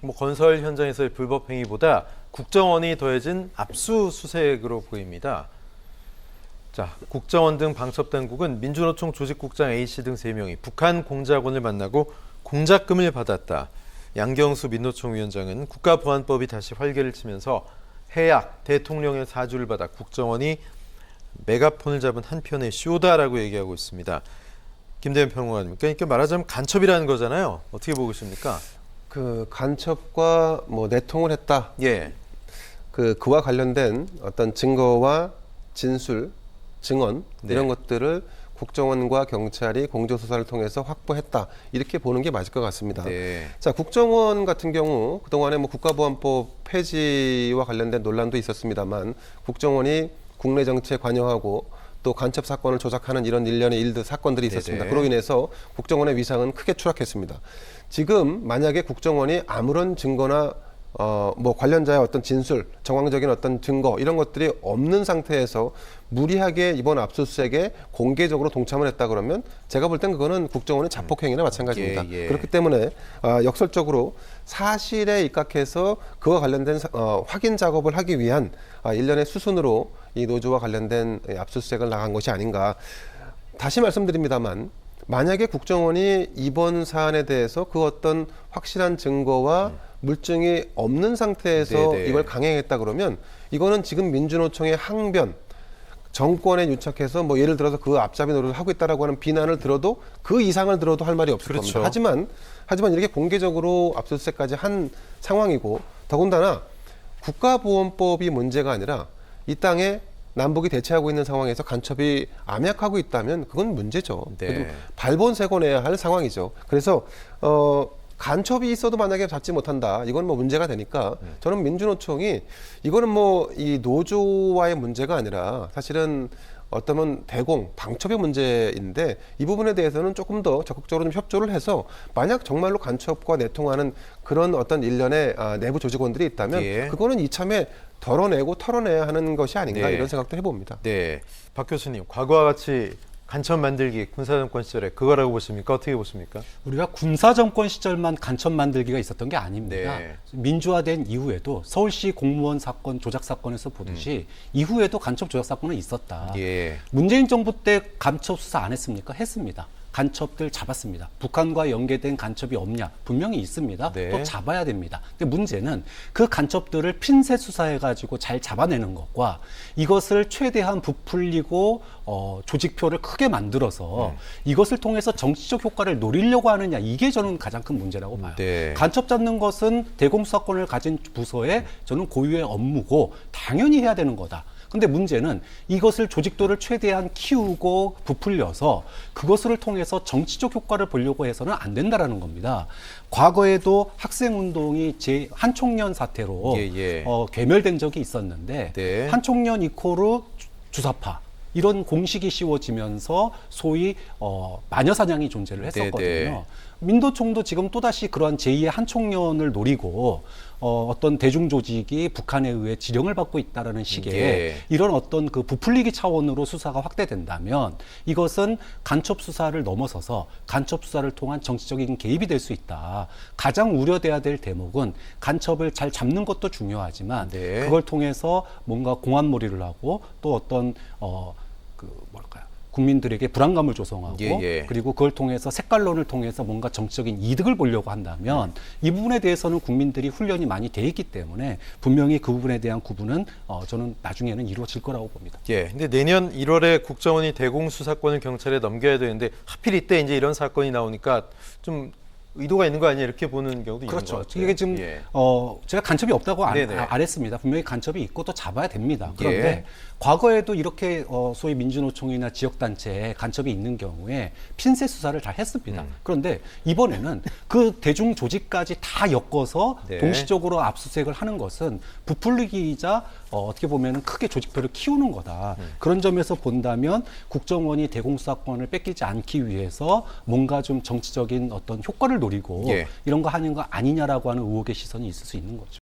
뭐 건설 현장에서의 불법 행위보다 국정원이 더해진 압수수색으로 보입니다. 자, 국정원 등 방첩당국은 민주노총 조직국장 A씨 등 3명이 북한 공작원을 만나고 공작금을 받았다. 양경수 민노총 위원장은 국가보안법이 다시 활개를 치면서 해약, 대통령의 사주를 받아 국정원이 메가폰을 잡은 한편의 쇼다라고 얘기하고 있습니다. 김대현 평론가님, 그러니까 말하자면 간첩이라는 거잖아요. 어떻게 보고 계십니까? 그 간첩과 뭐 내통을 했다. 예. 그와 관련된 어떤 증거와 진술, 증언 네. 이런 것들을 국정원과 경찰이 공조수사를 통해서 확보했다. 이렇게 보는 게 맞을 것 같습니다. 네. 자, 국정원 같은 경우 그동안에 뭐 국가보안법 폐지와 관련된 논란도 있었습니다만 국정원이 국내 정치에 관여하고 또 간첩 사건을 조작하는 이런 일련의 사건들이 있었습니다. 네네. 그로 인해서 국정원의 위상은 크게 추락했습니다. 지금 만약에 국정원이 아무런 증거나 뭐 관련자의 어떤 진술, 정황적인 어떤 증거 이런 것들이 없는 상태에서 무리하게 이번 압수수색에 공개적으로 동참을 했다 그러면 제가 볼 땐 그거는 국정원의 자폭행위나 마찬가지입니다. 예. 그렇기 때문에 역설적으로 사실에 입각해서 그와 관련된 확인 작업을 하기 위한 일련의 수순으로 이 노조와 관련된 압수수색을 나간 것이 아닌가. 다시 말씀드립니다만 만약에 국정원이 이번 사안에 대해서 그 어떤 확실한 증거와 물증이 없는 상태에서 네네. 이걸 강행했다 그러면 이거는 지금 민주노총의 항변, 정권에 유착해서 뭐 예를 들어서 그 앞잡이 노릇을 하고 있다라고 하는 비난을 들어도 그 이상을 들어도 할 말이 없을 그렇죠. 겁니다. 하지만 이렇게 공개적으로 압수수색까지 한 상황이고 더군다나 국가보안법이 문제가 아니라 이 땅에 남북이 대치하고 있는 상황에서 간첩이 암약하고 있다면 그건 문제죠. 네. 그래도 발본색고 내야 할 상황이죠. 그래서 간첩이 있어도 만약에 잡지 못한다. 이건 뭐 문제가 되니까 저는 민주노총이 이거는 뭐 이 노조와의 문제가 아니라 사실은 어쩌면 대공, 방첩의 문제인데 이 부분에 대해서는 조금 더 적극적으로 좀 협조를 해서 만약 정말로 간첩과 내통하는 그런 어떤 일련의 내부 조직원들이 있다면 예. 그거는 이참에 덜어내고 털어내야 하는 것이 아닌가 네. 이런 생각도 해봅니다. 네. 박 교수님, 과거와 같이 간첩 만들기 군사정권 시절에 그거라고 보십니까? 어떻게 보십니까? 우리가 군사정권 시절만 간첩 만들기가 있었던 게 아닙니다. 네. 민주화된 이후에도 서울시 공무원 사건, 조작 사건에서 보듯이 이후에도 간첩 조작 사건은 있었다. 예. 문재인 정부 때 간첩 수사 안 했습니까? 했습니다. 간첩들 잡았습니다. 북한과 연계된 간첩이 없냐? 분명히 있습니다. 네. 또 잡아야 됩니다. 근데 문제는 그 간첩들을 핀셋 수사해가지고 잘 잡아내는 것과 이것을 최대한 부풀리고 조직표를 크게 만들어서 이것을 통해서 정치적 효과를 노리려고 하느냐 이게 저는 가장 큰 문제라고 봐요. 네. 간첩 잡는 것은 대공수사권을 가진 부서의 저는 고유의 업무고 당연히 해야 되는 거다. 근데 문제는 이것을 조직도를 최대한 키우고 부풀려서 그것을 통해서 정치적 효과를 보려고 해서는 안 된다라는 겁니다. 과거에도 학생운동이 한총련 사태로 예. 괴멸된 적이 있었는데 네. 한총련 이코르 주사파 이런 공식이 씌워지면서 소위 마녀사냥이 존재를 했었거든요. 네네. 민노총도 지금 또다시 그러한 제2의 한총련을 노리고 어떤 대중 조직이 북한에 의해 지령을 받고 있다라는 식의 예. 이런 어떤 그 부풀리기 차원으로 수사가 확대된다면 이것은 간첩 수사를 넘어서서 간첩 수사를 통한 정치적인 개입이 될 수 있다. 가장 우려돼야 될 대목은 간첩을 잘 잡는 것도 중요하지만 네. 그걸 통해서 뭔가 공안몰이를 하고 또 어떤 국민들에게 불안감을 조성하고 예. 그리고 그걸 통해서 색깔론을 통해서 뭔가 정치적인 이득을 보려고 한다면 이 부분에 대해서는 국민들이 훈련이 많이 돼 있기 때문에 분명히 그 부분에 대한 구분은 저는 나중에는 이루어질 거라고 봅니다. 예. 근데 내년 1월에 국정원이 대공수사권을 경찰에 넘겨야 되는데 하필 이때 이제 이런 사건이 나오니까 좀 의도가 있는 거 아니에요? 이렇게 보는 경우도 그렇죠. 있는 것 같아요. 이게 지금 예. 제가 간첩이 없다고 안 네네. 했습니다. 분명히 간첩이 있고 또 잡아야 됩니다. 그런데 예. 과거에도 이렇게 소위 민주노총이나 지역단체에 간첩이 있는 경우에 핀셋 수사를 잘 했습니다. 그런데 이번에는 그 대중 조직까지 다 엮어서 네. 동시적으로 압수수색을 하는 것은 부풀리기이자 어떻게 보면 크게 조직표를 키우는 거다. 그런 점에서 본다면 국정원이 대공수사권을 뺏기지 않기 위해서 뭔가 좀 정치적인 어떤 효과를 노리고 예. 이런 거 하는 거 아니냐라고 하는 의혹의 시선이 있을 수 있는 거죠.